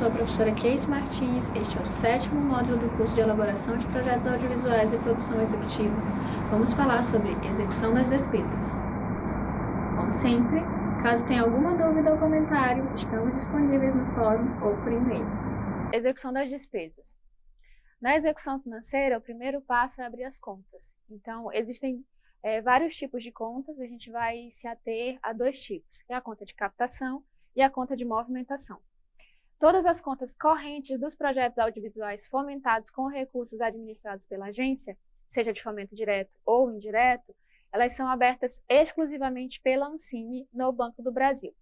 sou a professora Keis Martins. Este é o 7º módulo do curso de Elaboração de Projetos Audiovisuais e Produção Executiva. Vamos falar sobre execução das despesas. Como sempre, caso tenha alguma dúvida ou comentário, estamos disponíveis no fórum ou por e-mail. Execução das despesas. Na execução financeira, o primeiro passo é abrir as contas. Então, existem vários tipos de contas, a gente vai se ater a 2 tipos, que é a conta de captação e a conta de movimentação. Todas as contas correntes dos projetos audiovisuais fomentados com recursos administrados pela agência, seja de fomento direto ou indireto, elas são abertas exclusivamente pela Ancine no Banco do Brasil.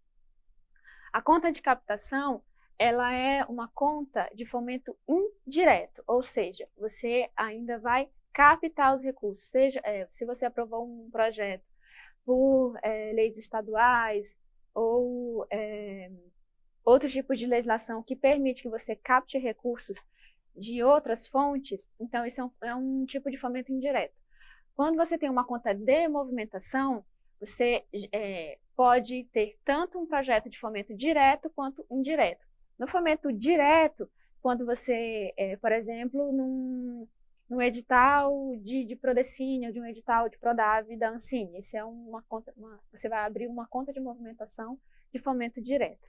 A conta de captação, ela é uma conta de fomento indireto, ou seja, você ainda vai captar os recursos, seja se você aprovou um projeto por leis estaduais ou outros tipos de legislação que permite que você capte recursos de outras fontes, então isso é um tipo de fomento indireto. Quando você tem uma conta de movimentação, você pode ter tanto um projeto de fomento direto quanto indireto. No fomento direto, quando você, por exemplo, num edital de Prodecínio, de um edital de Prodave da Ancine, isso é uma conta, você vai abrir uma conta de movimentação de fomento direto.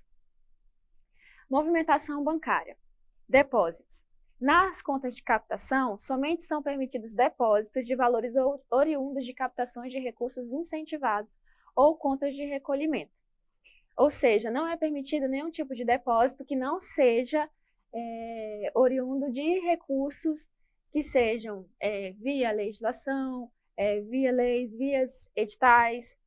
Movimentação bancária. Depósitos. Nas contas de captação, somente são permitidos depósitos de valores oriundos de captações de recursos incentivados ou contas de recolhimento. Ou seja, não é permitido nenhum tipo de depósito que não seja oriundo de recursos que sejam via legislação, via leis, via editais,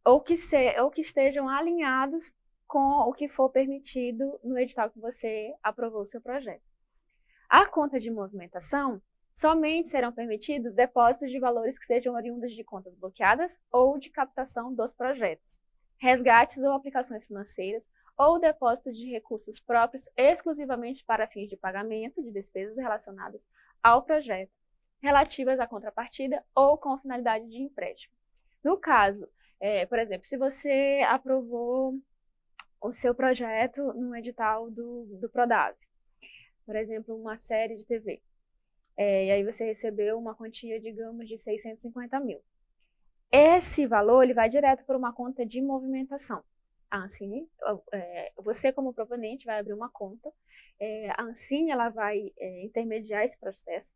ou que estejam alinhados com o que for permitido no edital que você aprovou o seu projeto. A conta de movimentação, somente serão permitidos depósitos de valores que sejam oriundos de contas bloqueadas ou de captação dos projetos, resgates ou aplicações financeiras, ou depósitos de recursos próprios exclusivamente para fins de pagamento de despesas relacionadas ao projeto, relativas à contrapartida ou com finalidade de empréstimo. No caso, por exemplo, se você aprovou o seu projeto no edital do Prodave, por exemplo, uma série de TV, e aí você recebeu uma quantia, digamos, de 650 mil. Esse valor ele vai direto para uma conta de movimentação. A Ancine, você como proponente vai abrir uma conta, a Ancine ela vai intermediar esse processo,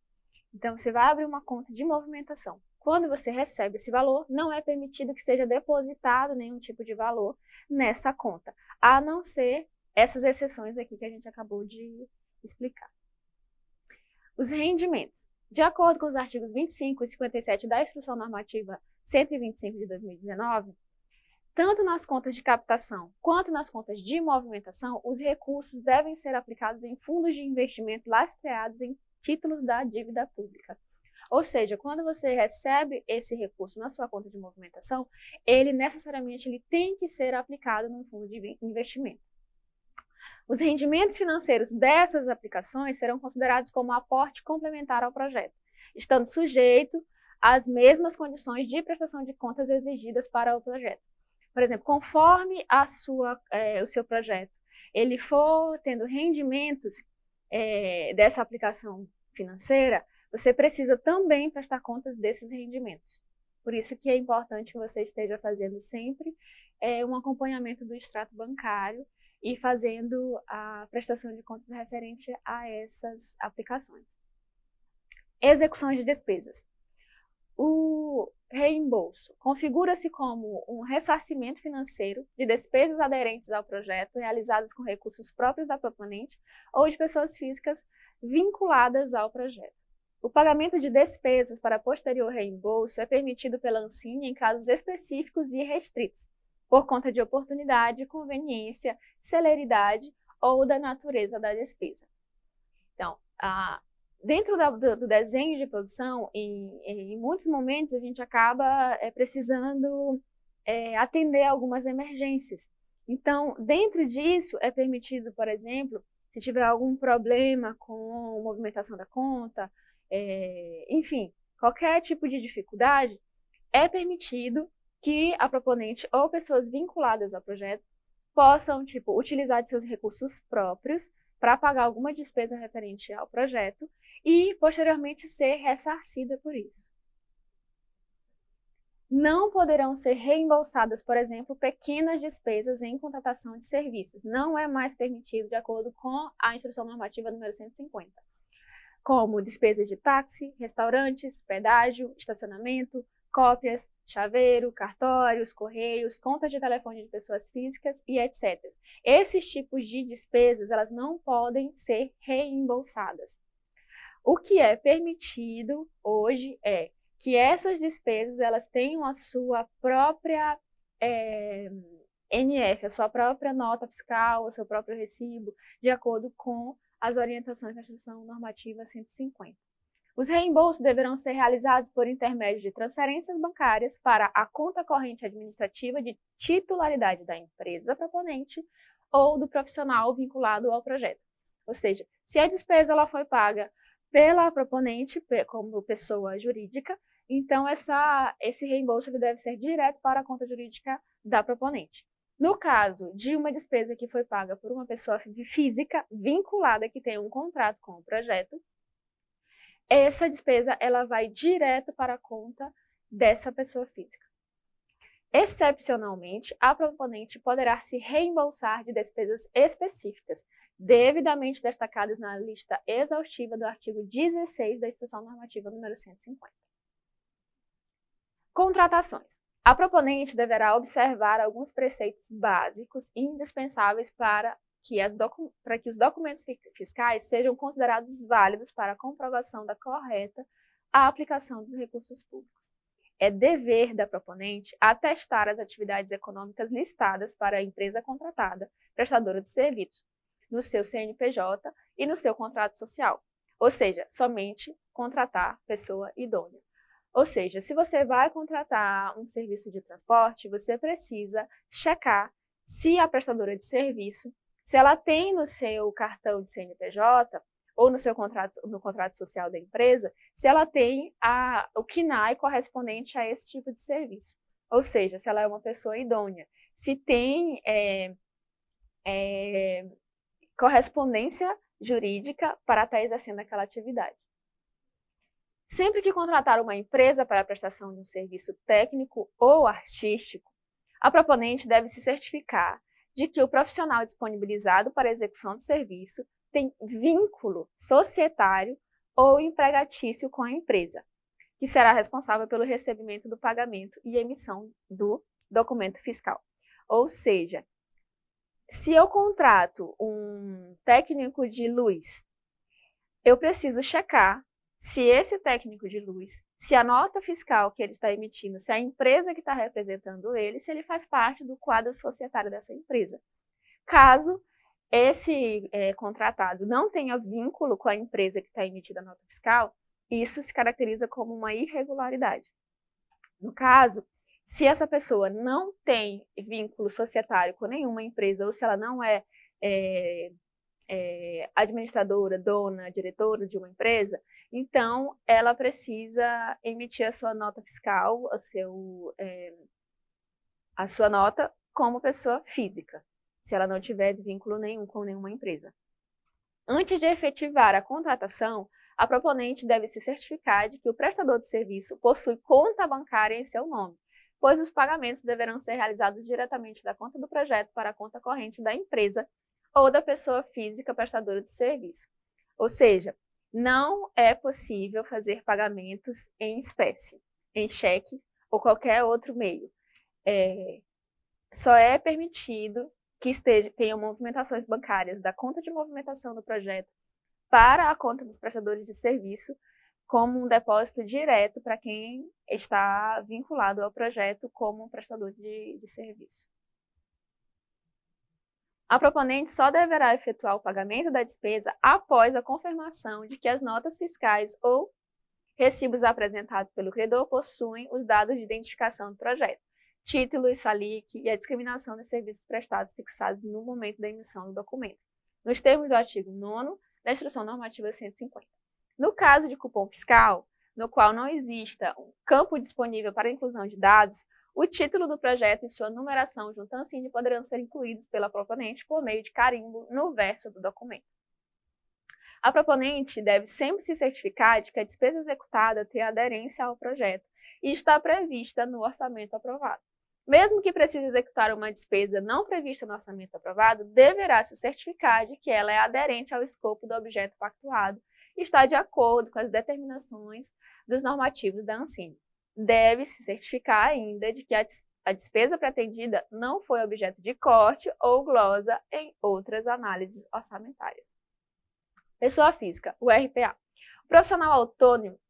então você vai abrir uma conta de movimentação. Quando você recebe esse valor, não é permitido que seja depositado nenhum tipo de valor nessa conta, a não ser essas exceções aqui que a gente acabou de explicar. Os rendimentos. De acordo com os artigos 25 e 57 da Instrução Normativa 125 de 2019, tanto nas contas de captação quanto nas contas de movimentação, os recursos devem ser aplicados em fundos de investimento lastreados em títulos da dívida pública. Ou seja, quando você recebe esse recurso na sua conta de movimentação, ele necessariamente tem que ser aplicado num fundo de investimento. Os rendimentos financeiros dessas aplicações serão considerados como aporte complementar ao projeto, estando sujeito às mesmas condições de prestação de contas exigidas para o projeto. Por exemplo, conforme o seu projeto ele for tendo rendimentos dessa aplicação financeira, você precisa também prestar contas desses rendimentos. Por isso que é importante que você esteja fazendo sempre um acompanhamento do extrato bancário e fazendo a prestação de contas referente a essas aplicações. Execução de despesas. O reembolso configura-se como um ressarcimento financeiro de despesas aderentes ao projeto realizadas com recursos próprios da proponente ou de pessoas físicas vinculadas ao projeto. O pagamento de despesas para posterior reembolso é permitido pela Ancine em casos específicos e restritos, por conta de oportunidade, conveniência, celeridade ou da natureza da despesa. Então, dentro do desenho de produção, em muitos momentos a gente acaba precisando atender algumas emergências. Então, dentro disso é permitido, por exemplo, se tiver algum problema com a movimentação da conta, enfim, qualquer tipo de dificuldade, é permitido que a proponente ou pessoas vinculadas ao projeto possam, utilizar de seus recursos próprios para pagar alguma despesa referente ao projeto e, posteriormente, ser ressarcida por isso. Não poderão ser reembolsadas, por exemplo, pequenas despesas em contratação de serviços. Não é mais permitido de acordo com a Instrução Normativa número 150. Como despesas de táxi, restaurantes, pedágio, estacionamento, cópias, chaveiro, cartórios, correios, contas de telefone de pessoas físicas e etc. Esses tipos de despesas, elas não podem ser reembolsadas. O que é permitido hoje é que essas despesas elas tenham a sua própria NF, a sua própria nota fiscal, o seu próprio recibo, de acordo com as orientações da Instrução Normativa 150. Os reembolsos deverão ser realizados por intermédio de transferências bancárias para a conta corrente administrativa de titularidade da empresa proponente ou do profissional vinculado ao projeto. Ou seja, se a despesa ela foi paga pela proponente, como pessoa jurídica, então esse reembolso ele deve ser direto para a conta jurídica da proponente. No caso de uma despesa que foi paga por uma pessoa física vinculada que tem um contrato com o projeto, essa despesa ela vai direto para a conta dessa pessoa física. Excepcionalmente, a proponente poderá se reembolsar de despesas específicas, devidamente destacadas na lista exaustiva do artigo 16 da Instrução Normativa número 150. Contratações. A proponente deverá observar alguns preceitos básicos indispensáveis para que os documentos fiscais sejam considerados válidos para a comprovação da correta aplicação dos recursos públicos. É dever da proponente atestar as atividades econômicas listadas para a empresa contratada, prestadora de serviço, no seu CNPJ e no seu contrato social, ou seja, somente contratar pessoa idônea. Ou seja, se você vai contratar um serviço de transporte, você precisa checar se a prestadora de serviço, se ela tem no seu cartão de CNPJ ou no contrato social da empresa, se ela tem o CNAE correspondente a esse tipo de serviço. Ou seja, se ela é uma pessoa idônea, se tem correspondência jurídica para estar exercendo aquela atividade. Sempre que contratar uma empresa para a prestação de um serviço técnico ou artístico, a proponente deve se certificar de que o profissional disponibilizado para a execução do serviço tem vínculo societário ou empregatício com a empresa, que será responsável pelo recebimento do pagamento e emissão do documento fiscal. Ou seja, se eu contrato um técnico de luz, eu preciso checar se esse técnico de luz, se a nota fiscal que ele está emitindo, se a empresa que está representando ele, se ele faz parte do quadro societário dessa empresa. Caso esse contratado não tenha vínculo com a empresa que está emitida a nota fiscal, isso se caracteriza como uma irregularidade. No caso, se essa pessoa não tem vínculo societário com nenhuma empresa, ou se ela não é administradora, dona, diretora de uma empresa, então ela precisa emitir a sua nota fiscal, a sua nota como pessoa física, se ela não tiver vínculo nenhum com nenhuma empresa. Antes de efetivar a contratação, a proponente deve se certificar de que o prestador de serviço possui conta bancária em seu nome, pois os pagamentos deverão ser realizados diretamente da conta do projeto para a conta corrente da empresa ou da pessoa física prestadora de serviço. Ou seja, não é possível fazer pagamentos em espécie, em cheque ou qualquer outro meio. Só é permitido que tenham movimentações bancárias da conta de movimentação do projeto para a conta dos prestadores de serviço, como um depósito direto para quem está vinculado ao projeto como um prestador de serviço. A proponente só deverá efetuar o pagamento da despesa após a confirmação de que as notas fiscais ou recibos apresentados pelo credor possuem os dados de identificação do projeto, título, SALIC e a discriminação dos serviços prestados fixados no momento da emissão do documento, nos termos do artigo 9º da Instrução Normativa 150. No caso de cupom fiscal, no qual não exista um campo disponível para a inclusão de dados, O título do projeto e sua numeração junto à Ancine poderão ser incluídos pela proponente por meio de carimbo no verso do documento. A proponente deve sempre se certificar de que a despesa executada tem aderência ao projeto e está prevista no orçamento aprovado. Mesmo que precise executar uma despesa não prevista no orçamento aprovado, deverá se certificar de que ela é aderente ao escopo do objeto pactuado e está de acordo com as determinações dos normativos da Ancine. Deve-se certificar ainda de que a despesa pretendida não foi objeto de corte ou glosa em outras análises orçamentárias. Pessoa física, o RPA. O profissional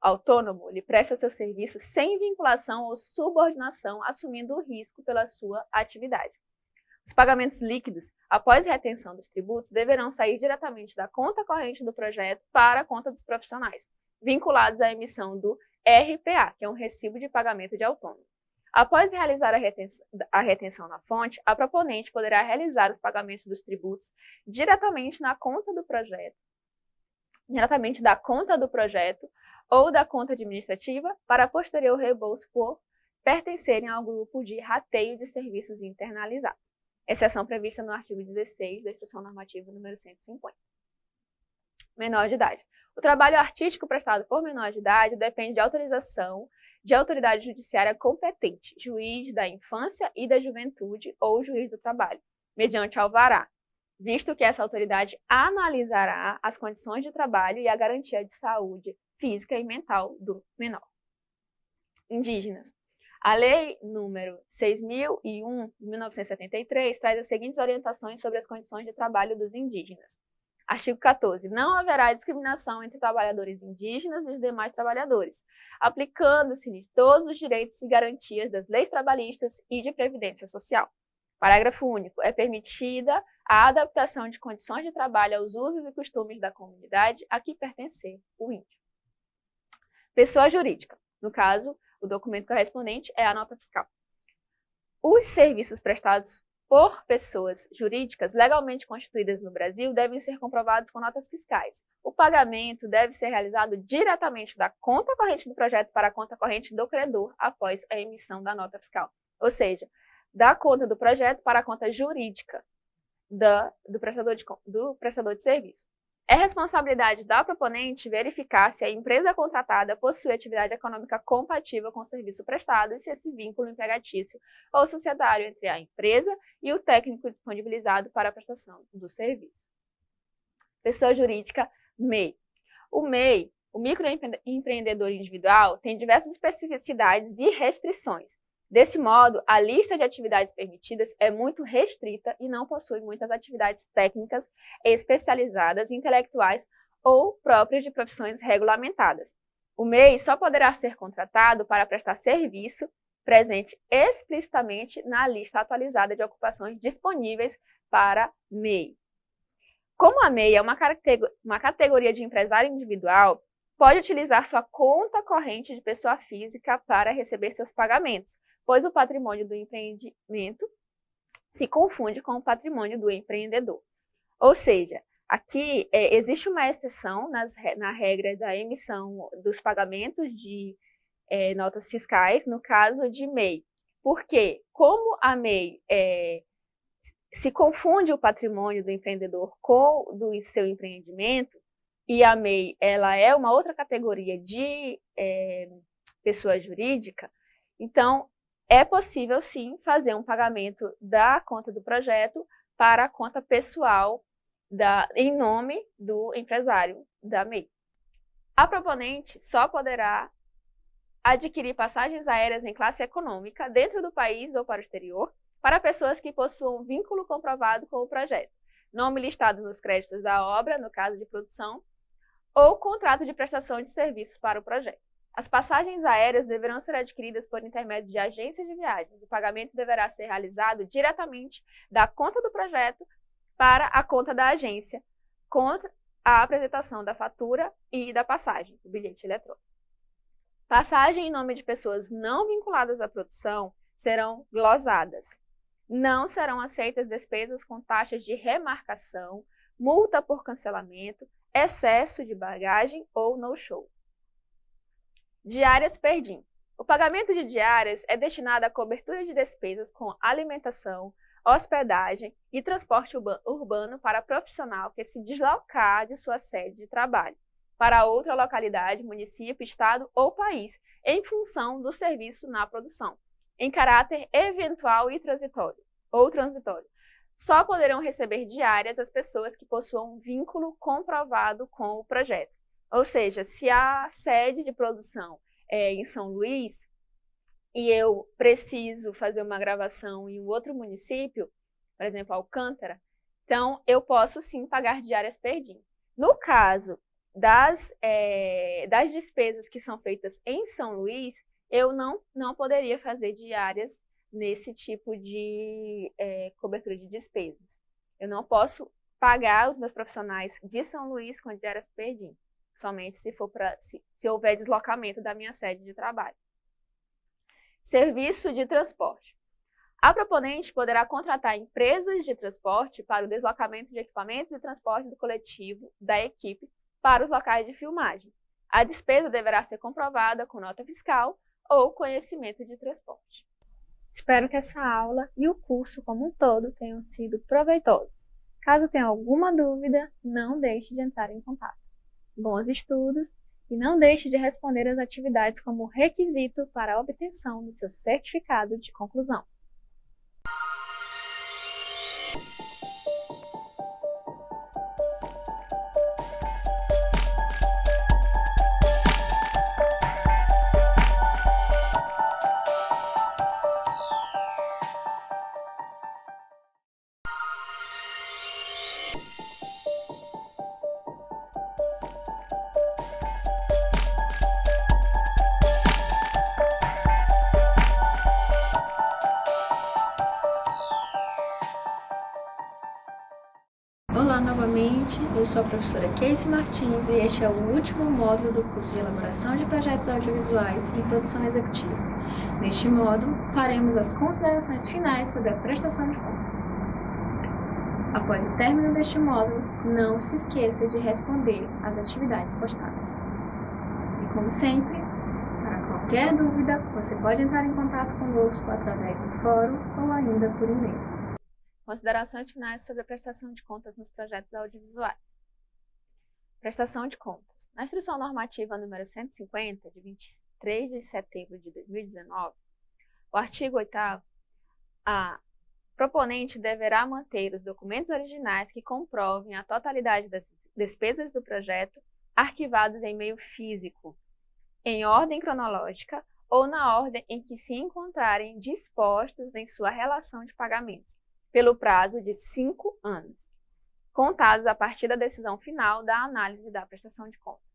autônomo lhe presta seu serviço sem vinculação ou subordinação, assumindo o risco pela sua atividade. Os pagamentos líquidos, após retenção dos tributos, deverão sair diretamente da conta corrente do projeto para a conta dos profissionais, vinculados à emissão do RPA, que é um recibo de pagamento de autônomo. Após realizar a retenção na fonte, a proponente poderá realizar os pagamentos dos tributos diretamente da conta do projeto ou da conta administrativa para posterior reembolso por pertencerem ao grupo de rateio de serviços internalizados, exceção prevista no artigo 16 da Instrução Normativa número 150. Menor de idade. O trabalho artístico prestado por menor de idade depende de autorização de autoridade judiciária competente, juiz da infância e da juventude ou juiz do trabalho, mediante alvará, visto que essa autoridade analisará as condições de trabalho e a garantia de saúde física e mental do menor. Indígenas. A Lei nº 6.001, de 1973, traz as seguintes orientações sobre as condições de trabalho dos indígenas. Artigo 14. Não haverá discriminação entre trabalhadores indígenas e os demais trabalhadores, aplicando-se-lhes todos os direitos e garantias das leis trabalhistas e de previdência social. Parágrafo único. É permitida a adaptação de condições de trabalho aos usos e costumes da comunidade a que pertencer o índio. Pessoa jurídica. No caso, o documento correspondente é a nota fiscal. Os serviços prestados por pessoas jurídicas legalmente constituídas no Brasil devem ser comprovados com notas fiscais. O pagamento deve ser realizado diretamente da conta corrente do projeto para a conta corrente do credor após a emissão da nota fiscal. Ou seja, da conta do projeto para a conta jurídica do prestador de serviço. É responsabilidade da proponente verificar se a empresa contratada possui atividade econômica compatível com o serviço prestado e se esse vínculo empregatício ou societário entre a empresa e o técnico disponibilizado para a prestação do serviço. Pessoa jurídica, MEI. O MEI, o microempreendedor individual, tem diversas especificidades e restrições. Desse modo, a lista de atividades permitidas é muito restrita e não possui muitas atividades técnicas especializadas, intelectuais ou próprias de profissões regulamentadas. O MEI só poderá ser contratado para prestar serviço presente explicitamente na lista atualizada de ocupações disponíveis para MEI. Como a MEI é uma categoria de empresário individual, pode utilizar sua conta corrente de pessoa física para receber seus pagamentos, pois o patrimônio do empreendimento se confunde com o patrimônio do empreendedor. Ou seja, aqui existe uma exceção na regra da emissão dos pagamentos de notas fiscais, no caso de MEI. Porque, como a MEI se confunde o patrimônio do empreendedor com o do seu empreendimento, e a MEI ela é uma outra categoria de pessoa jurídica, então é possível sim fazer um pagamento da conta do projeto para a conta pessoal em nome do empresário da MEI. A proponente só poderá adquirir passagens aéreas em classe econômica dentro do país ou para o exterior para pessoas que possuam vínculo comprovado com o projeto, nome listado nos créditos da obra, no caso de produção, ou contrato de prestação de serviços para o projeto. As passagens aéreas deverão ser adquiridas por intermédio de agências de viagens. O pagamento deverá ser realizado diretamente da conta do projeto para a conta da agência, contra a apresentação da fatura e da passagem, o bilhete eletrônico. Passagem em nome de pessoas não vinculadas à produção serão glosadas. Não serão aceitas despesas com taxas de remarcação, multa por cancelamento, excesso de bagagem ou no-show. Diárias per DIN. O pagamento de diárias é destinado à cobertura de despesas com alimentação, hospedagem e transporte urbano para profissional que se deslocar de sua sede de trabalho para outra localidade, município, estado ou país, em função do serviço na produção, em caráter eventual e transitório. Só poderão receber diárias as pessoas que possuam um vínculo comprovado com o projeto. Ou seja, se a sede de produção é em São Luís e eu preciso fazer uma gravação em um outro município, por exemplo, Alcântara, então eu posso sim pagar diárias per dia. No caso das despesas que são feitas em São Luís, eu não poderia fazer diárias nesse tipo de cobertura de despesas. Eu não posso pagar os meus profissionais de São Luís com diárias per dia, somente se houver deslocamento da minha sede de trabalho. Serviço de transporte. A proponente poderá contratar empresas de transporte para o deslocamento de equipamentos e transporte do coletivo da equipe para os locais de filmagem. A despesa deverá ser comprovada com nota fiscal ou conhecimento de transporte. Espero que essa aula e o curso como um todo tenham sido proveitosos. Caso tenha alguma dúvida, não deixe de entrar em contato. Bons estudos e não deixe de responder as atividades como requisito para a obtenção do seu certificado de conclusão. Olá novamente, eu sou a professora Casey Martins e este é o último módulo do curso de elaboração de projetos audiovisuais e produção executiva. Neste módulo, faremos as considerações finais sobre a prestação de contas. Após o término deste módulo, não se esqueça de responder às atividades postadas. E como sempre, para qualquer dúvida, você pode entrar em contato conosco através do fórum ou ainda por e-mail. Considerações finais sobre a prestação de contas nos projetos audiovisuais. Prestação de contas. Na Instrução Normativa número 150, de 23 de setembro de 2019, o artigo 8º, a proponente deverá manter os documentos originais que comprovem a totalidade das despesas do projeto arquivados em meio físico, em ordem cronológica ou na ordem em que se encontrarem dispostos em sua relação de pagamentos, pelo prazo de 5 anos, contados a partir da decisão final da análise da prestação de contas.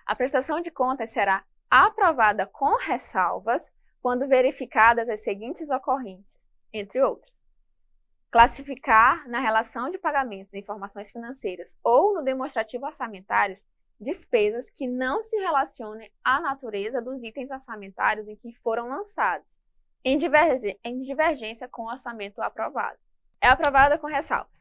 A prestação de contas será aprovada com ressalvas quando verificadas as seguintes ocorrências, entre outras: classificar na relação de pagamentos e informações financeiras ou no demonstrativo orçamentários despesas que não se relacionem à natureza dos itens orçamentários em que foram lançados, em divergência com o orçamento aprovado. É aprovada com ressalvas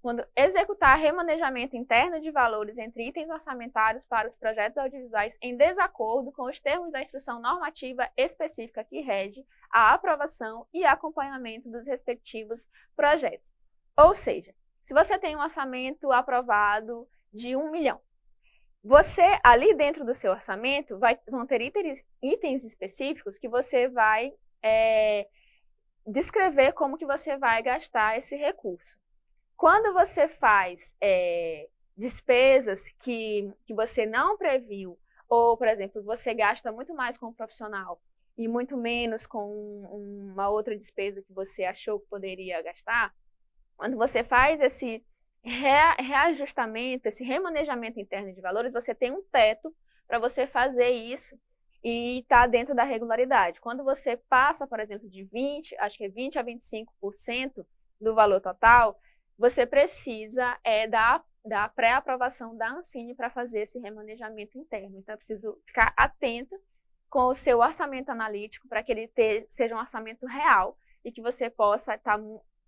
quando executar remanejamento interno de valores entre itens orçamentários para os projetos audiovisuais em desacordo com os termos da instrução normativa específica que rege a aprovação e acompanhamento dos respectivos projetos. Ou seja, se você tem um orçamento aprovado de 1 milhão, você, ali dentro do seu orçamento, vão ter itens específicos que você vai descrever como que você vai gastar esse recurso. Quando você faz despesas que você não previu, ou, por exemplo, você gasta muito mais com um profissional e muito menos com uma outra despesa que você achou que poderia gastar, quando você faz esse reajustamento, esse remanejamento interno de valores, você tem um teto para você fazer isso e está dentro da regularidade. Quando você passa, por exemplo, de 20 a 25% do valor total, você precisa da pré-aprovação da Ancine para fazer esse remanejamento interno. Então, é preciso ficar atento com o seu orçamento analítico para que ele seja um orçamento real e que você possa estar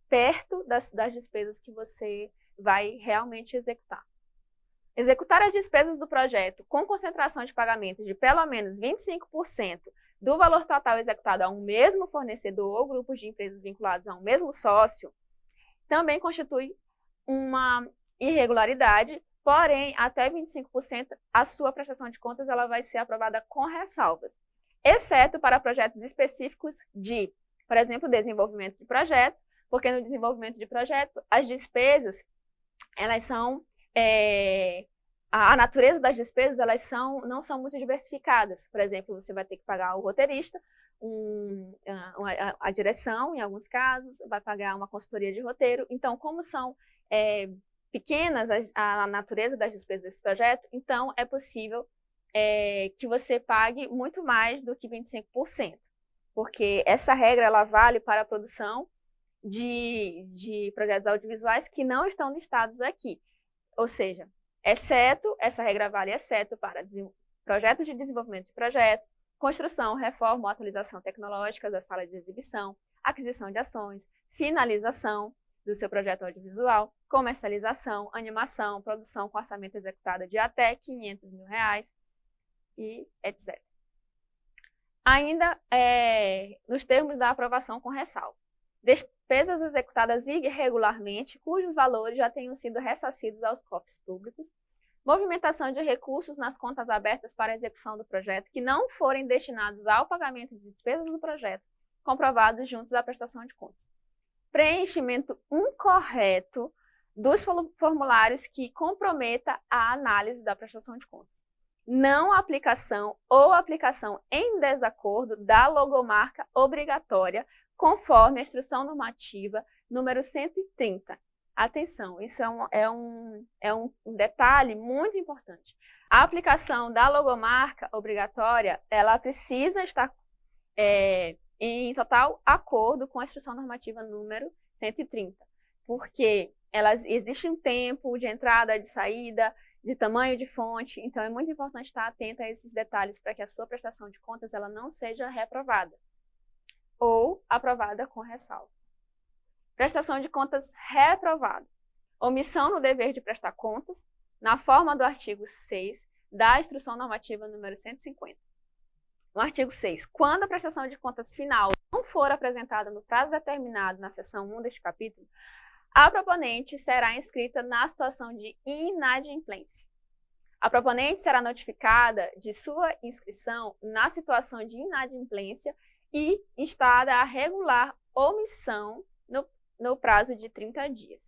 perto das despesas que você vai realmente executar. executar as despesas do projeto com concentração de pagamentos de pelo menos 25% do valor total executado a um mesmo fornecedor ou grupos de empresas vinculados a um mesmo sócio, também constitui uma irregularidade, porém, até 25% a sua prestação de contas ela vai ser aprovada com ressalvas, exceto para projetos específicos de, por exemplo, desenvolvimento de projeto, porque no desenvolvimento de projeto, as despesas, elas são, a natureza das despesas, não são muito diversificadas. Por exemplo, você vai ter que pagar o roteirista, a direção, em alguns casos, vai pagar uma consultoria de roteiro. Então, como são pequenas a natureza das despesas desse projeto, então é possível que você pague muito mais do que 25%, porque essa regra ela vale para a produção de projetos audiovisuais que não estão listados aqui. Ou seja, essa regra vale exceto para projetos de desenvolvimento de projetos, construção, reforma ou atualização tecnológica da sala de exibição, aquisição de ações, finalização do seu projeto audiovisual, comercialização, animação, produção com orçamento executado de até R$500 mil e etc. Ainda nos termos da aprovação com ressalva. Despesas executadas irregularmente, cujos valores já tenham sido ressarcidos aos cofres públicos. Movimentação de recursos nas contas abertas para a execução do projeto que não forem destinados ao pagamento de despesas do projeto, comprovados juntos à prestação de contas. Preenchimento incorreto dos formulários que comprometa a análise da prestação de contas. Não aplicação ou aplicação em desacordo da logomarca obrigatória, conforme a Instrução Normativa número 130. Atenção, isso é um detalhe muito importante. A aplicação da logomarca obrigatória, ela precisa estar em total acordo com a Instrução Normativa número 130, porque existe um tempo de entrada, de saída, de tamanho de fonte, então é muito importante estar atento a esses detalhes para que a sua prestação de contas ela não seja reprovada ou aprovada com ressalva. Prestação de contas reprovada. Omissão no dever de prestar contas, na forma do artigo 6 da Instrução Normativa número 150. No artigo 6, quando a prestação de contas final não for apresentada no prazo determinado na seção 1 deste capítulo, a proponente será inscrita na situação de inadimplência. A proponente será notificada de sua inscrição na situação de inadimplência e instada a regular omissão no prazo de 30 dias.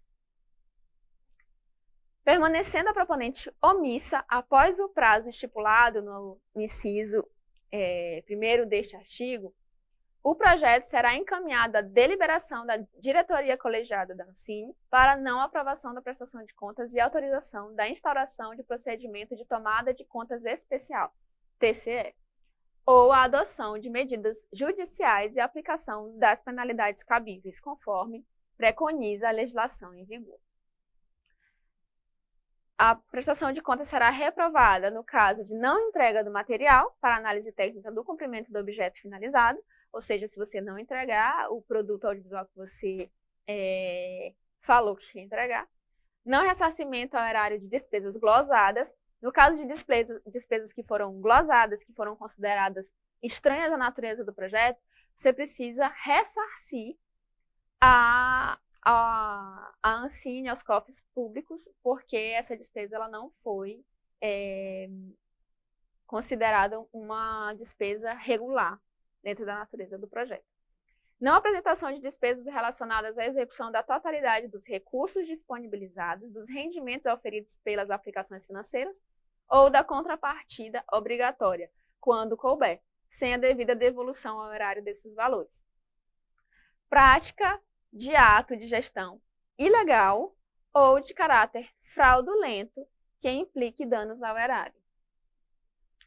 Permanecendo a proponente omissa após o prazo estipulado no inciso 1º deste artigo, o projeto será encaminhado à deliberação da diretoria colegiada da Ancine para não aprovação da prestação de contas e autorização da instauração de procedimento de tomada de contas especial, TCE, ou a adoção de medidas judiciais e aplicação das penalidades cabíveis, conforme preconiza a legislação em vigor. A prestação de contas será reprovada no caso de não entrega do material para análise técnica do cumprimento do objeto finalizado, ou seja, se você não entregar o produto audiovisual que você falou que ia entregar. Não ressarcimento ao erário de despesas glosadas. No caso de despesas que foram glosadas, que foram consideradas estranhas à natureza do projeto, você precisa ressarcir a Ancine, aos cofres públicos, porque essa despesa ela não foi considerada uma despesa regular dentro da natureza do projeto. Não apresentação de despesas relacionadas à execução da totalidade dos recursos disponibilizados, dos rendimentos auferidos pelas aplicações financeiras ou da contrapartida obrigatória, quando couber, sem a devida devolução ao erário desses valores. Prática de ato de gestão ilegal ou de caráter fraudulento que implique danos ao erário.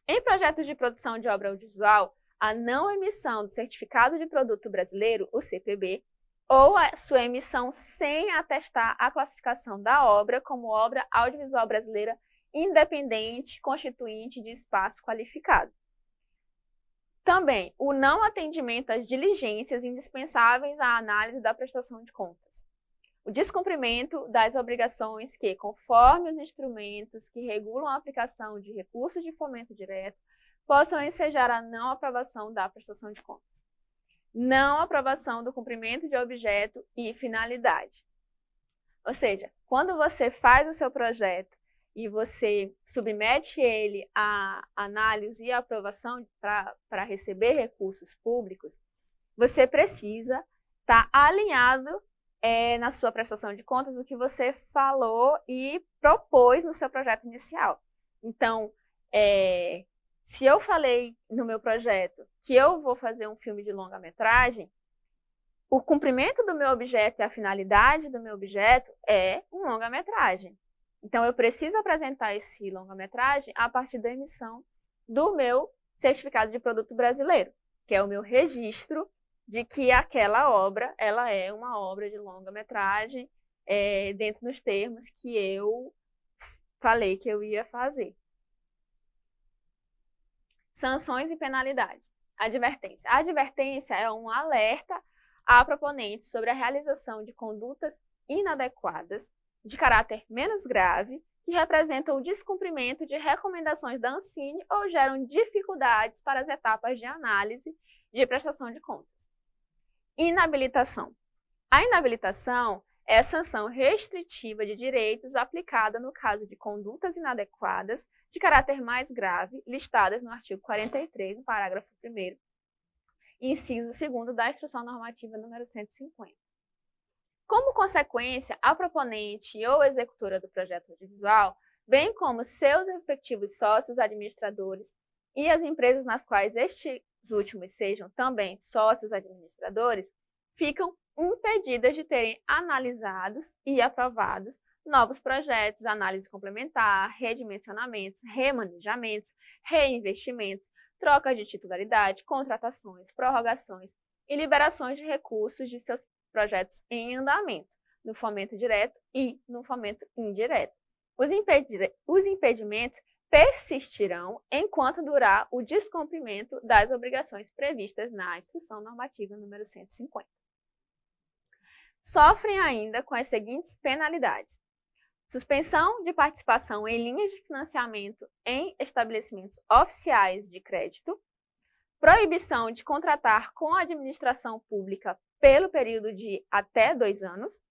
Em projetos de produção de obra audiovisual, a não emissão do Certificado de Produto Brasileiro, o CPB, ou a sua emissão sem atestar a classificação da obra como obra audiovisual brasileira independente, constituinte de espaço qualificado. Também, o não atendimento às diligências indispensáveis à análise da prestação de contas. o descumprimento das obrigações que, conforme os instrumentos que regulam a aplicação de recursos de fomento direto, possam ensejar a não aprovação da prestação de contas. Não aprovação do cumprimento de objeto e finalidade. Ou seja, quando você faz o seu projeto e você submete ele à análise e aprovação para receber recursos públicos, você precisa estar alinhado na sua prestação de contas do que você falou e propôs no seu projeto inicial. Então, se eu falei no meu projeto que eu vou fazer um filme de longa-metragem, o cumprimento do meu objeto e a finalidade do meu objeto é um longa-metragem. Então, eu preciso apresentar esse longa-metragem a partir da emissão do meu certificado de produto brasileiro, que é o meu registro de que aquela obra ela é uma obra de longa-metragem dentro dos termos que eu falei que eu ia fazer. Sanções e penalidades. Advertência. A advertência é um alerta a proponentes sobre a realização de condutas inadequadas, de caráter menos grave, que representam o descumprimento de recomendações da Ancine ou geram dificuldades para as etapas de análise de prestação de contas. Inabilitação. A inabilitação é a sanção restritiva de direitos aplicada no caso de condutas inadequadas de caráter mais grave, listadas no artigo 43, no parágrafo 1º, inciso 2º da Instrução Normativa número 150. Como consequência, a proponente ou executora do projeto audiovisual, bem como seus respectivos sócios administradores e as empresas nas quais estes últimos sejam também sócios administradores, ficam impedidas de terem analisados e aprovados novos projetos, análise complementar, redimensionamentos, remanejamentos, reinvestimentos, trocas de titularidade, contratações, prorrogações e liberações de recursos de seus projetos em andamento, no fomento direto e no fomento indireto. Os impedimentos persistirão enquanto durar o descumprimento das obrigações previstas na Instrução Normativa número 150. Sofrem ainda com as seguintes penalidades: suspensão de participação em linhas de financiamento em estabelecimentos oficiais de crédito, proibição de contratar com a administração pública pelo período de até 2 anos,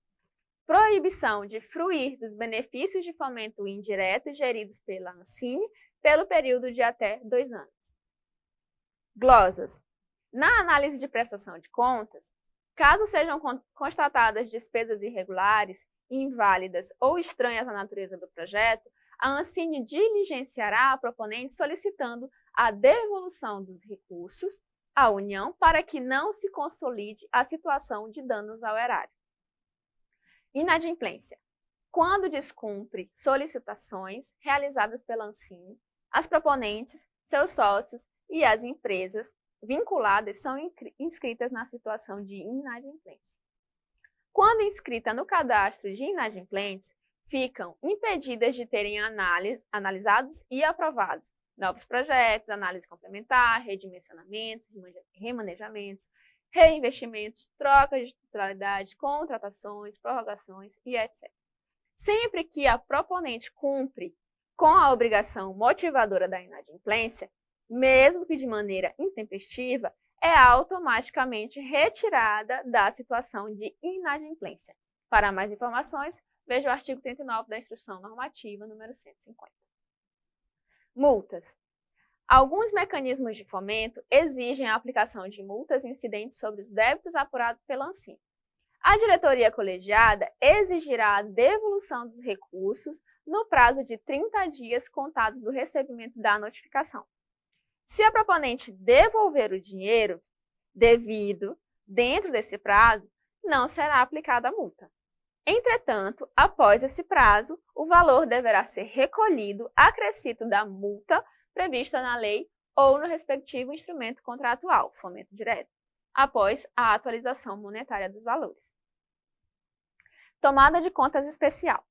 proibição de fruir dos benefícios de fomento indireto geridos pela Ancine pelo período de até 2 anos. Glosas. Na análise de prestação de contas, caso sejam constatadas despesas irregulares, inválidas ou estranhas à natureza do projeto, a Ancine diligenciará a proponente solicitando a devolução dos recursos à União para que não se consolide a situação de danos ao erário. Inadimplência. Quando descumpre solicitações realizadas pela Ancine, as proponentes, seus sócios e as empresas vinculadas são inscritas na situação de inadimplência. Quando inscrita no cadastro de inadimplentes, ficam impedidas de terem analisados e aprovados novos projetos, análise complementar, redimensionamentos, remanejamentos, reinvestimentos, trocas de titularidade, contratações, prorrogações e etc. Sempre que a proponente cumpre com a obrigação motivadora da inadimplência, mesmo que de maneira intempestiva, é automaticamente retirada da situação de inadimplência. Para mais informações, veja o artigo 39 da Instrução Normativa número 150. Multas. Alguns mecanismos de fomento exigem a aplicação de multas incidentes sobre os débitos apurados pela Ancine. A diretoria colegiada exigirá a devolução dos recursos no prazo de 30 dias contados do recebimento da notificação. Se a proponente devolver o dinheiro devido dentro desse prazo, não será aplicada a multa. Entretanto, após esse prazo, o valor deverá ser recolhido acrescido da multa prevista na lei ou no respectivo instrumento contratual, fomento direto, após a atualização monetária dos valores. Tomada de contas especial.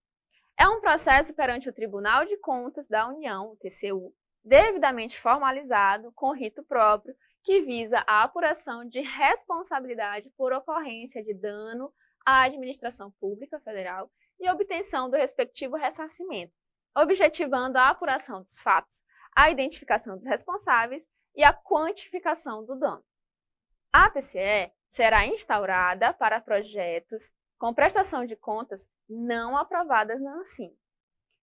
É um processo perante o Tribunal de Contas da União, o TCU, devidamente formalizado, com rito próprio, que visa a apuração de responsabilidade por ocorrência de dano à administração pública federal e obtenção do respectivo ressarcimento, objetivando a apuração dos fatos, a identificação dos responsáveis e a quantificação do dano. A TCE será instaurada para projetos com prestação de contas não aprovadas na Ancine,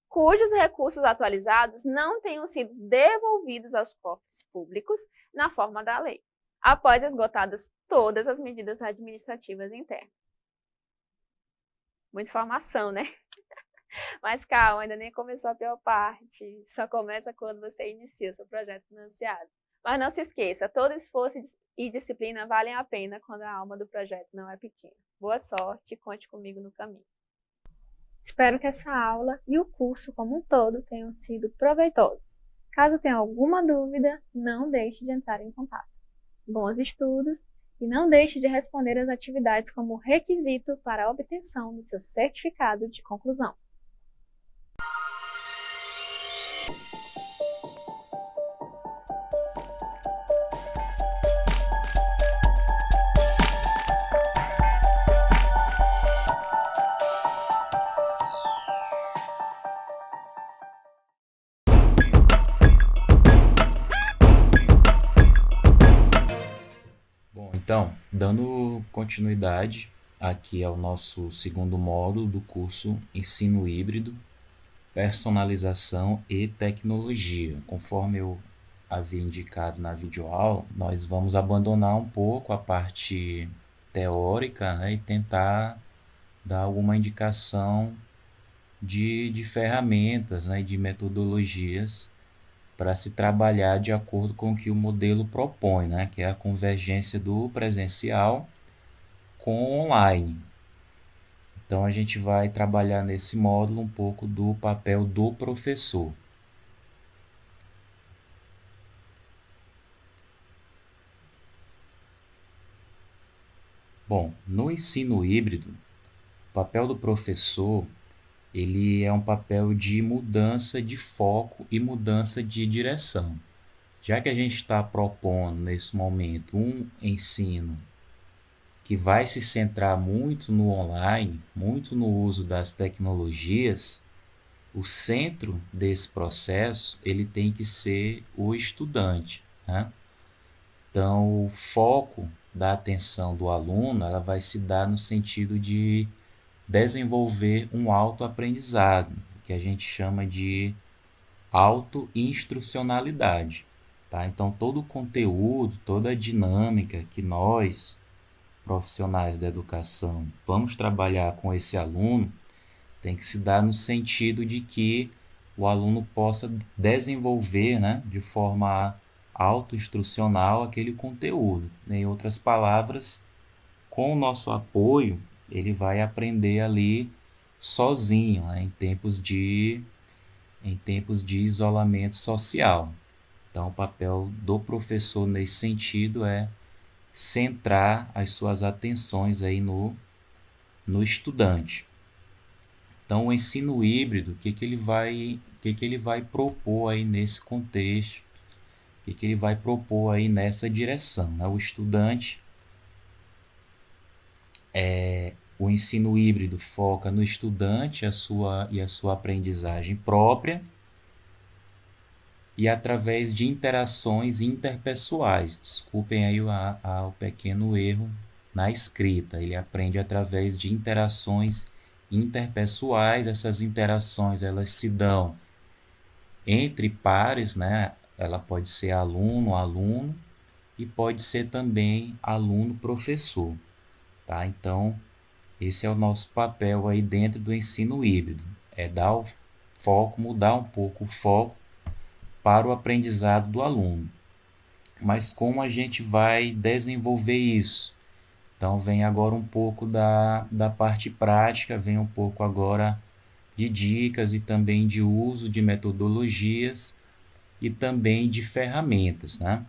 cujos recursos atualizados não tenham sido devolvidos aos cofres públicos na forma da lei, após esgotadas todas as medidas administrativas internas. Muita informação, né? Mas calma, ainda nem começou a pior parte. Só começa quando você inicia o seu projeto financiado. Mas não se esqueça, todo esforço e disciplina valem a pena quando a alma do projeto não é pequena. Boa sorte e conte comigo no caminho. Espero que essa aula e o curso como um todo tenham sido proveitosos. Caso tenha alguma dúvida, não deixe de entrar em contato. Bons estudos e não deixe de responder as atividades como requisito para a obtenção do seu certificado de conclusão. Então, dando continuidade aqui ao nosso segundo módulo do curso Ensino Híbrido, Personalização e Tecnologia. Conforme eu havia indicado na videoaula, nós vamos abandonar um pouco a parte teórica, né, e tentar dar alguma indicação de ferramentas, né, de metodologias para se trabalhar de acordo com o que o modelo propõe, né? Que é a convergência do presencial com o online. Então, a gente vai trabalhar nesse módulo um pouco do papel do professor. Bom, no ensino híbrido, o papel do professor ele é um papel de mudança de foco e mudança de direção. Já que a gente está propondo nesse momento um ensino que vai se centrar muito no online, muito no uso das tecnologias, o centro desse processo ele tem que ser o estudante, né? Então, o foco da atenção do aluno ela vai se dar no sentido de desenvolver um autoaprendizado, que a gente chama de autoinstrucionalidade. Tá? Então, todo o conteúdo, toda a dinâmica que nós, profissionais da educação, vamos trabalhar com esse aluno, tem que se dar no sentido de que o aluno possa desenvolver, né, de forma autoinstrucional aquele conteúdo. Em outras palavras, com o nosso apoio, ele vai aprender ali sozinho, né, em tempos de isolamento social. Então, o papel do professor nesse sentido é centrar as suas atenções aí no estudante. Então, o ensino híbrido, o que ele vai propor aí nesse contexto? O que ele vai propor aí nessa direção? Né? O estudante, o ensino híbrido foca no estudante e a sua aprendizagem própria, e através de interações interpessoais. Desculpem aí o pequeno erro na escrita. Ele aprende através de interações interpessoais. Essas interações elas se dão entre pares, né? Ela pode ser aluno, e pode ser também aluno-professor. Tá? Então, esse é o nosso papel aí dentro do ensino híbrido. É dar o foco, mudar um pouco o foco para o aprendizado do aluno. Mas como a gente vai desenvolver isso? Então, vem agora um pouco da parte prática, vem um pouco agora de dicas e também de uso de metodologias e também de ferramentas, né?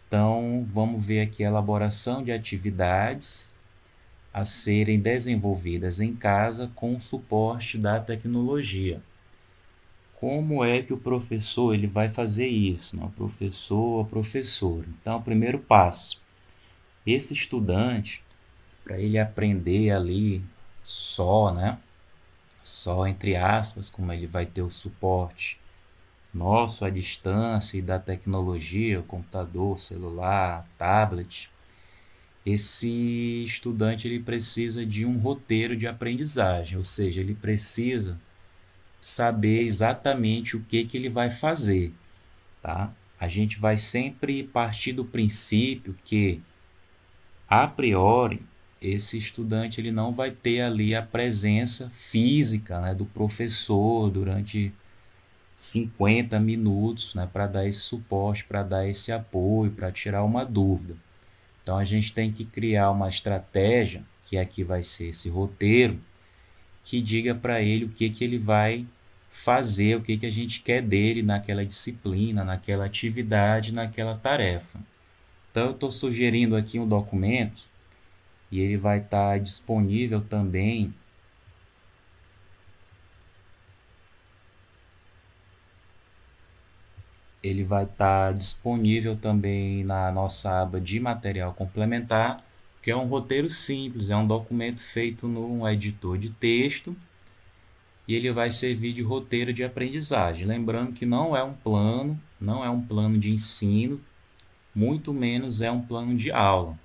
Então, vamos ver aqui a elaboração de atividades a serem desenvolvidas em casa com o suporte da tecnologia. Como é que o professor ele vai fazer isso? Né? O professor, a professora. Então, o primeiro passo. Esse estudante para ele aprender ali só, né? Só entre aspas, como ele vai ter o suporte nosso à distância e da tecnologia, o computador, celular, tablet, esse estudante ele precisa de um roteiro de aprendizagem, ou seja, ele precisa saber exatamente o que ele vai fazer, tá? A gente vai sempre partir do princípio que, a priori, esse estudante ele não vai ter ali a presença física, né, do professor durante 50 minutos, né, para dar esse suporte, para dar esse apoio, para tirar uma dúvida. Então a gente tem que criar uma estratégia, que aqui vai ser esse roteiro, que diga para ele o que ele vai fazer, o que a gente quer dele naquela disciplina, naquela atividade, naquela tarefa. Então eu estou sugerindo aqui um documento e ele vai estar disponível também na nossa aba de material complementar, que é um roteiro simples, é um documento feito num editor de texto e ele vai servir de roteiro de aprendizagem. Lembrando que não é um plano de ensino, muito menos é um plano de aula.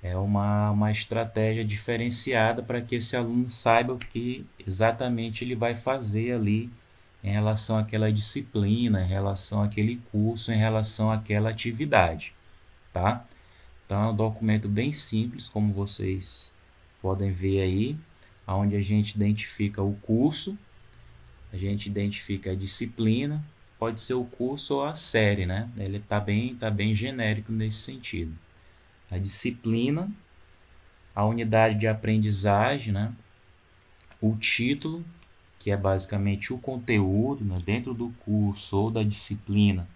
É uma estratégia diferenciada para que esse aluno saiba o que exatamente ele vai fazer ali em relação àquela disciplina, em relação àquele curso, em relação àquela atividade, tá? Então é um documento bem simples, como vocês podem ver aí, onde a gente identifica o curso, a gente identifica a disciplina, pode ser o curso ou a série, né? Ele tá bem genérico nesse sentido. A disciplina, a unidade de aprendizagem, né? O título, que é basicamente o conteúdo, né? Dentro do curso ou da disciplina,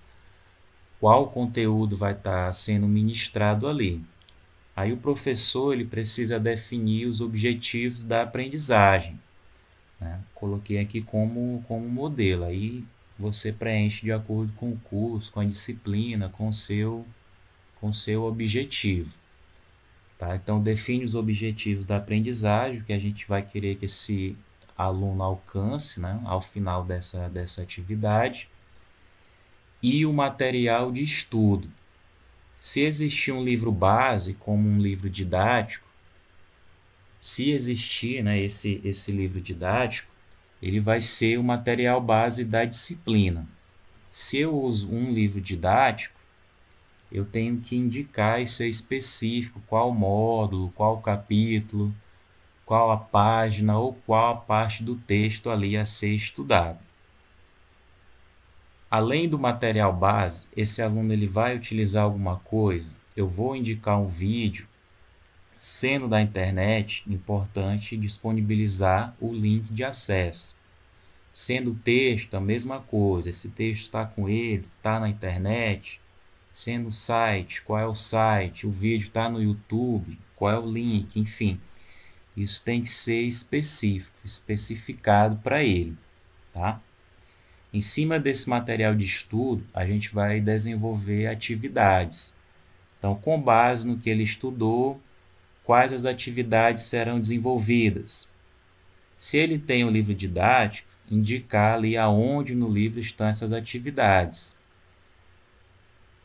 qual conteúdo vai estar sendo ministrado ali. Aí o professor ele precisa definir os objetivos da aprendizagem, né? Coloquei aqui como modelo, aí você preenche de acordo com o curso, com a disciplina, com o seu objetivo. Tá? Então, define os objetivos da aprendizagem, que a gente vai querer que esse aluno alcance, né, ao final dessa atividade, e o material de estudo. Se existir um livro base, como um livro didático, se existir, né, esse livro didático, ele vai ser o material base da disciplina. Se eu uso um livro didático, eu tenho que indicar e ser específico qual módulo, qual capítulo, qual a página ou qual a parte do texto ali a ser estudado. Além do material base, esse aluno ele vai utilizar alguma coisa? Eu vou indicar um vídeo, sendo da internet, importante disponibilizar o link de acesso. Sendo texto, a mesma coisa, esse texto está com ele, está na internet. Sendo site, qual é o site, o vídeo está no YouTube, qual é o link, enfim. Isso tem que ser específico, especificado para ele, tá? Em cima desse material de estudo, a gente vai desenvolver atividades. Então, com base no que ele estudou, quais as atividades serão desenvolvidas? Se ele tem um livro didático, indicar ali aonde no livro estão essas atividades.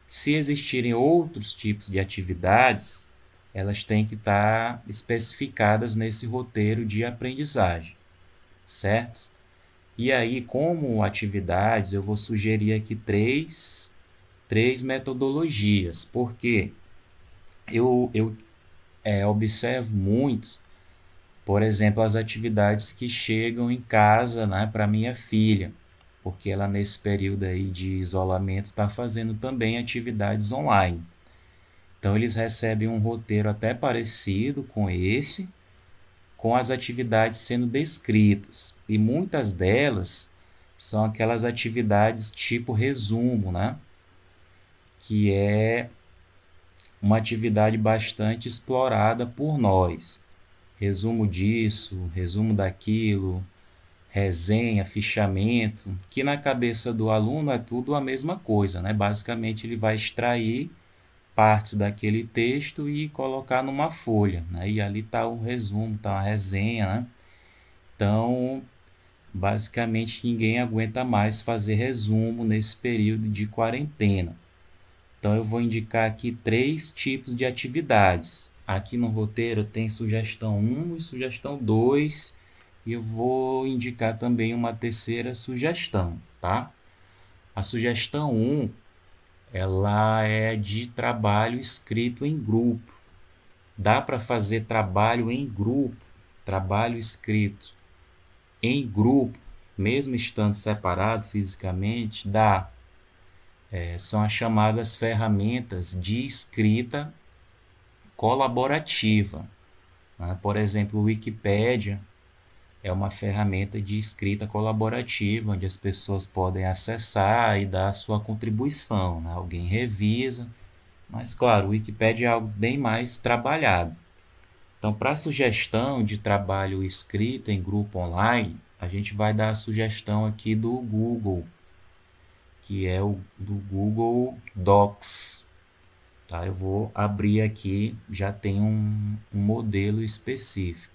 Se existirem outros tipos de atividades, elas têm que estar especificadas nesse roteiro de aprendizagem, certo? E aí, como atividades, eu vou sugerir aqui três metodologias, porque eu observo muito, por exemplo, as atividades que chegam em casa, né, para minha filha, porque ela nesse período aí de isolamento está fazendo também atividades online. Então eles recebem um roteiro até parecido com esse, com as atividades sendo descritas. E muitas delas são aquelas atividades tipo resumo, né? Que é uma atividade bastante explorada por nós. Resumo disso, resumo daquilo, resenha, fichamento, que na cabeça do aluno é tudo a mesma coisa, né? Basicamente ele vai extrair partes daquele texto e colocar numa folha, né? E ali está o resumo, está a resenha, né? Então, basicamente, ninguém aguenta mais fazer resumo nesse período de quarentena. Então, eu vou indicar aqui 3 tipos de atividades. Aqui no roteiro tem sugestão 1 e sugestão 2, e eu vou indicar também uma terceira sugestão, tá? A sugestão 1, ela é de trabalho escrito em grupo. Dá para fazer trabalho em grupo, trabalho escrito em grupo, mesmo estando separado fisicamente, dá. São as chamadas ferramentas de escrita colaborativa, né? Por exemplo, o Wikipédia é uma ferramenta de escrita colaborativa, onde as pessoas podem acessar e dar a sua contribuição, né? Alguém revisa, mas claro, o Wikipédia é algo bem mais trabalhado. Então, para a sugestão de trabalho escrito em grupo online, a gente vai dar a sugestão aqui do Google, que é o do Google Docs. Tá? Eu vou abrir aqui, já tem um modelo específico.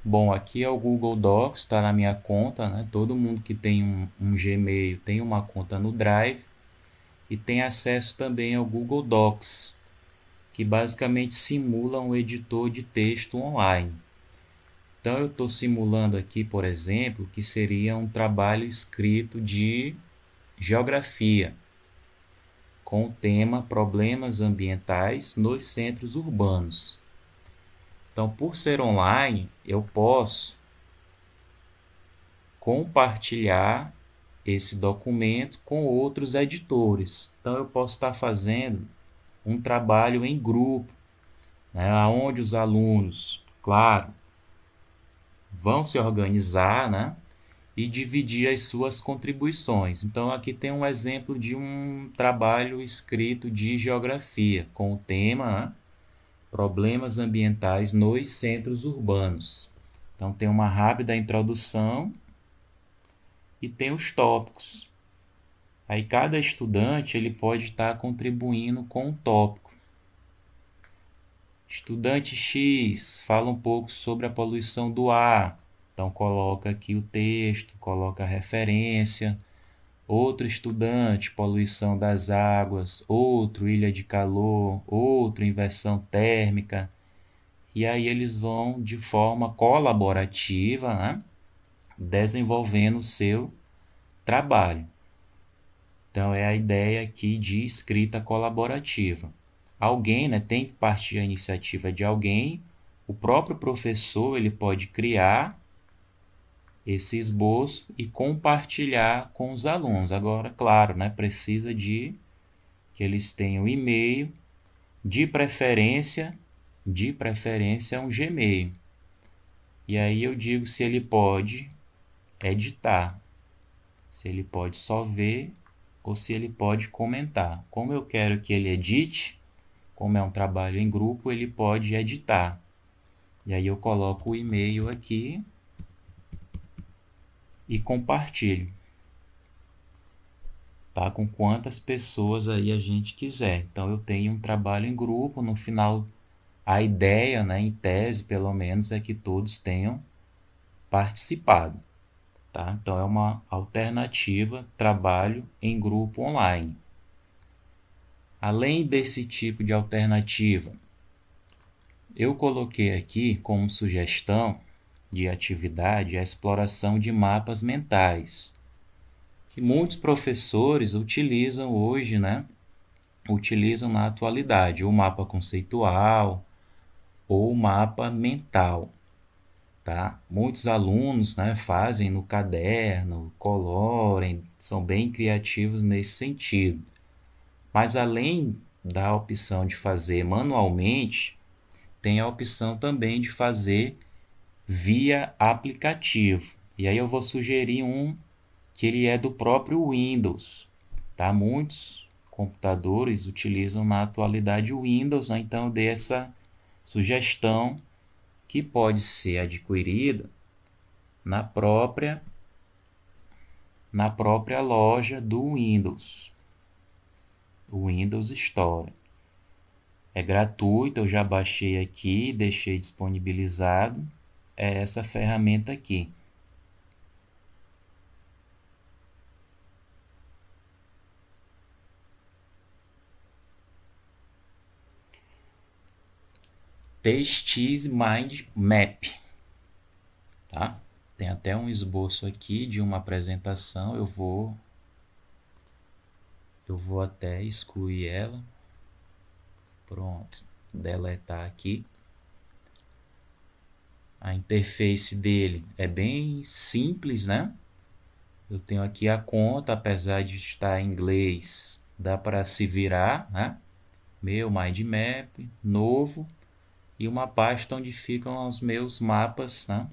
Bom, aqui é o Google Docs, está na minha conta, né? Todo mundo que tem um Gmail tem uma conta no Drive e tem acesso também ao Google Docs, que basicamente simula um editor de texto online. Então, eu estou simulando aqui, por exemplo, que seria um trabalho escrito de geografia, com o tema Problemas Ambientais nos Centros Urbanos. Então, por ser online, eu posso compartilhar esse documento com outros editores. Então, eu posso estar fazendo um trabalho em grupo, né, onde os alunos, claro, vão se organizar, né, e dividir as suas contribuições. Então, aqui tem um exemplo de um trabalho escrito de geografia, com o tema, né, Problemas Ambientais nos Centros Urbanos. Então, tem uma rápida introdução e tem os tópicos. Aí, cada estudante ele pode estar contribuindo com um tópico. Estudante X fala um pouco sobre a poluição do ar. Então, coloca aqui o texto, coloca a referência. Outro estudante, poluição das águas. Outro, ilha de calor. Outro, inversão térmica. E aí eles vão, de forma colaborativa, né, desenvolvendo o seu trabalho. Então, é a ideia aqui de escrita colaborativa. Alguém, né, tem que partir a iniciativa de alguém. O próprio professor ele pode criar esse esboço e compartilhar com os alunos. Agora, claro, né, precisa de que eles tenham e-mail, de preferência um Gmail. E aí eu digo se ele pode editar, se ele pode só ver ou se ele pode comentar. Como eu quero que ele edite, como é um trabalho em grupo, ele pode editar. E aí eu coloco o e-mail aqui e compartilho, tá? Com quantas pessoas aí a gente quiser. Então eu tenho um trabalho em grupo, no final a ideia, né, em tese pelo menos, é que todos tenham participado, tá? Então é uma alternativa trabalho em grupo online. Além desse tipo de alternativa, eu coloquei aqui como sugestão de atividade a exploração de mapas mentais, que muitos professores utilizam hoje, né? Utilizam na atualidade, o mapa conceitual ou o mapa mental, tá? Muitos alunos, né, fazem no caderno, colorem, são bem criativos nesse sentido. Mas além da opção de fazer manualmente, tem a opção também de fazer via aplicativo. E aí eu vou sugerir um que ele é do próprio Windows, tá? Muitos computadores utilizam na atualidade o Windows, né? Então eu dei essa sugestão que pode ser adquirida na própria loja do Windows, o Windows Store. É gratuito, eu já baixei aqui, deixei disponibilizado. É essa ferramenta aqui. TX Mind Map, tá? Tem até um esboço aqui de uma apresentação, eu vou até excluir ela. Pronto, deletar aqui. A interface dele é bem simples, né? Eu tenho aqui a conta, apesar de estar em inglês, dá para se virar, né? Meu Mind Map, novo, e uma pasta onde ficam os meus mapas, né?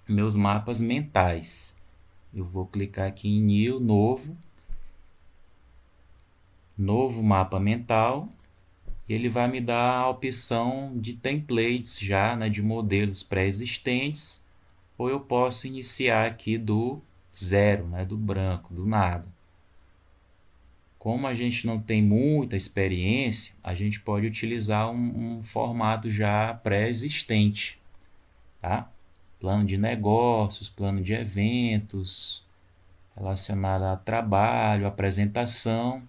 Meus mapas mentais. Eu vou clicar aqui em New, novo mapa mental, e ele vai me dar a opção de templates já, né, de modelos pré-existentes, ou eu posso iniciar aqui do zero, né, do branco, do nada. Como a gente não tem muita experiência, a gente pode utilizar um formato já pré-existente, tá? Plano de negócios, plano de eventos, relacionado a trabalho, apresentação.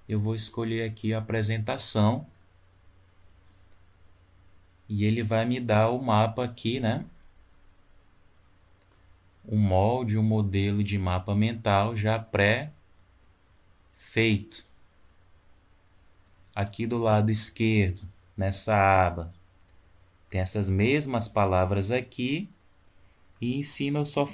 Eu vou escolher aqui a apresentação e ele vai me dar o mapa aqui, né? Um molde, um modelo de mapa mental já pré-feito. Aqui do lado esquerdo, nessa aba, tem essas mesmas palavras aqui e em cima eu só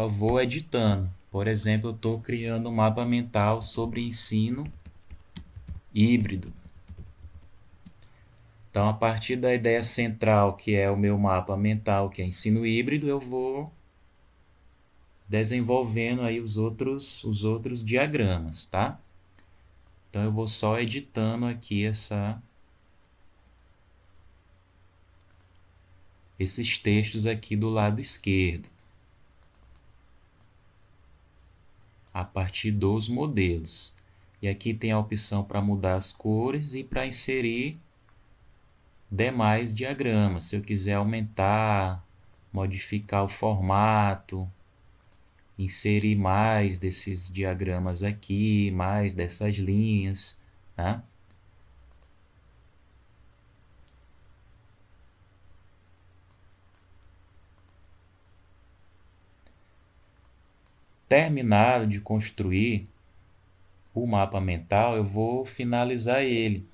vou editando. Por exemplo, eu estou criando um mapa mental sobre ensino híbrido. Então, a partir da ideia central, que é o meu mapa mental, que é ensino híbrido, eu vou desenvolvendo aí os outros diagramas, tá? Então, eu vou só editando aqui esses textos aqui do lado esquerdo, a partir dos modelos. E aqui tem a opção para mudar as cores e para inserir demais diagramas. Se eu quiser aumentar, modificar o formato, inserir mais desses diagramas aqui, mais dessas linhas, tá? Terminado de construir o mapa mental, eu vou finalizar ele.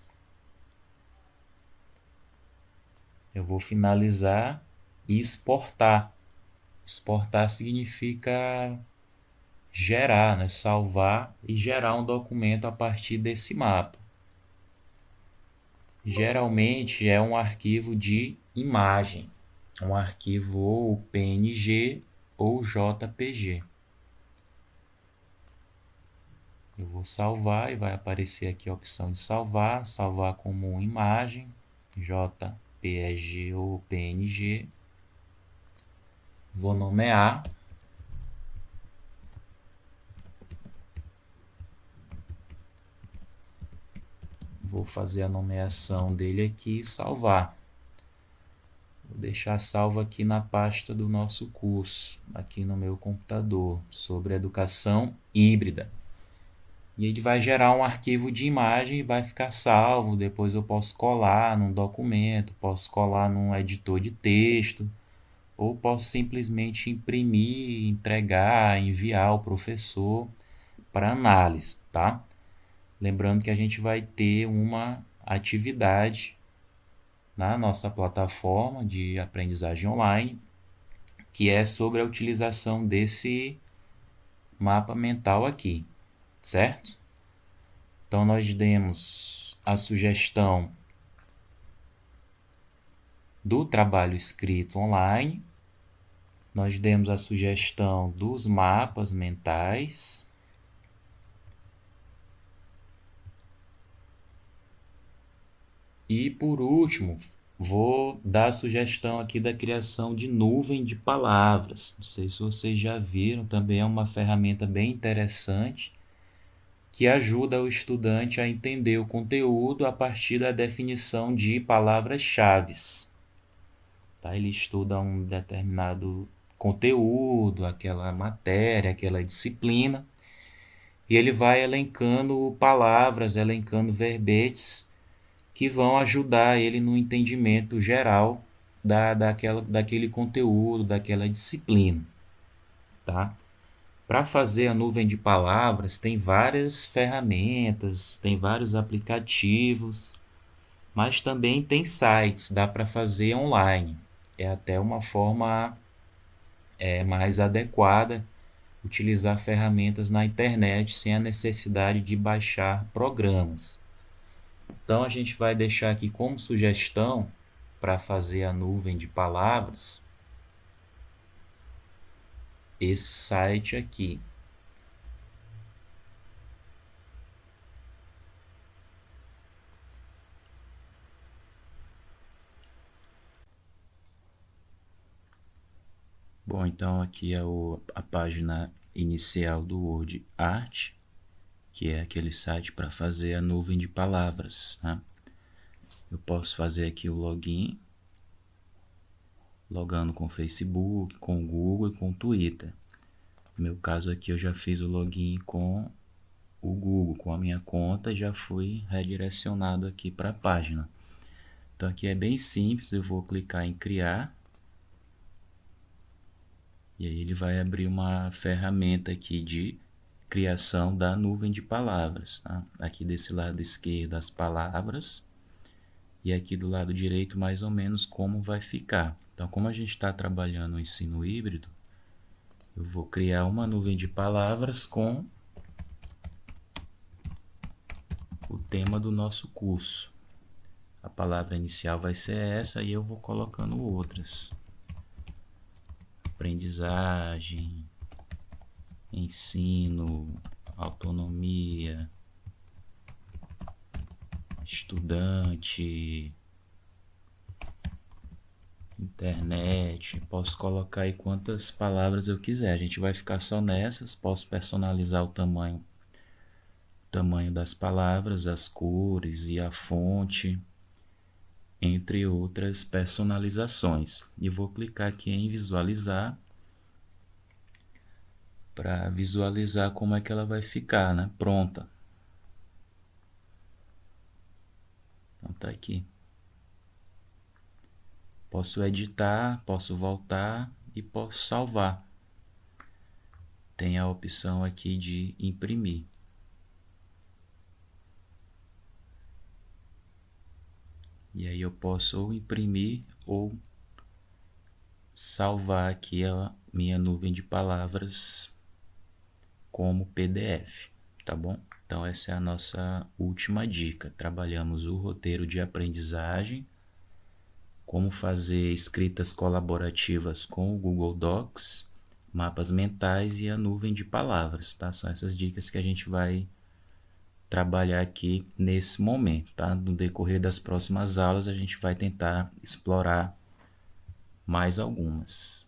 Eu vou finalizar e exportar. Exportar significa gerar, né? Salvar e gerar um documento a partir desse mapa. Geralmente é um arquivo de imagem, um arquivo ou PNG ou JPG. Eu vou salvar e vai aparecer aqui a opção de salvar, salvar como imagem, JPG ou PNG. Vou nomear. Vou fazer a nomeação dele aqui e salvar. Vou deixar salvo aqui na pasta do nosso curso, aqui no meu computador, sobre educação híbrida. E ele vai gerar um arquivo de imagem e vai ficar salvo. Depois eu posso colar num documento, posso colar num editor de texto, ou posso simplesmente imprimir, entregar, enviar ao professor para análise, tá? Lembrando que a gente vai ter uma atividade na nossa plataforma de aprendizagem online, que é sobre a utilização desse mapa mental aqui, certo? Então, nós demos a sugestão do trabalho escrito online. Nós demos a sugestão dos mapas mentais. E, por último, vou dar a sugestão aqui da criação de nuvem de palavras. Não sei se vocês já viram, também é uma ferramenta bem interessante que ajuda o estudante a entender o conteúdo a partir da definição de palavras-chave. Tá? Ele estuda um determinado conteúdo, aquela matéria, aquela disciplina, e ele vai elencando palavras, elencando verbetes que vão ajudar ele no entendimento geral daquele conteúdo, daquela disciplina. Tá? Para fazer a nuvem de palavras, tem várias ferramentas, tem vários aplicativos, mas também tem sites, dá para fazer online. É até uma forma mais adequada utilizar ferramentas na internet sem a necessidade de baixar programas. Então, a gente vai deixar aqui como sugestão para fazer a nuvem de palavras esse site aqui. Bom, então aqui é a página inicial do Word Art, que é aquele site para fazer a nuvem de palavras, né? Eu posso fazer aqui o login, logando com o Facebook, com o Google e com o Twitter. No meu caso aqui eu já fiz o login com o Google, com a minha conta, e já fui redirecionado aqui para a página. Então aqui é bem simples, eu vou clicar em criar. E aí ele vai abrir uma ferramenta aqui de criação da nuvem de palavras. Tá? Aqui desse lado esquerdo as palavras e aqui do lado direito mais ou menos como vai ficar. Então, como a gente está trabalhando no ensino híbrido, eu vou criar uma nuvem de palavras com o tema do nosso curso. A palavra inicial vai ser essa e eu vou colocando outras. Aprendizagem, ensino, autonomia, estudante, internet. Posso colocar aí quantas palavras eu quiser. A gente vai ficar só nessas. Posso personalizar o tamanho das palavras, as cores e a fonte, entre outras personalizações. E vou clicar aqui em visualizar para visualizar como é que ela vai ficar, né? Pronta. Então tá aqui. Posso editar, posso voltar e posso salvar. Tem a opção aqui de imprimir. E aí eu posso ou imprimir ou salvar aqui a minha nuvem de palavras como PDF, tá bom? Então essa é a nossa última dica. Trabalhamos o roteiro de aprendizagem, como fazer escritas colaborativas com o Google Docs, mapas mentais e a nuvem de palavras, tá? São essas dicas que a gente vai trabalhar aqui nesse momento, tá? No decorrer das próximas aulas a gente vai tentar explorar mais algumas.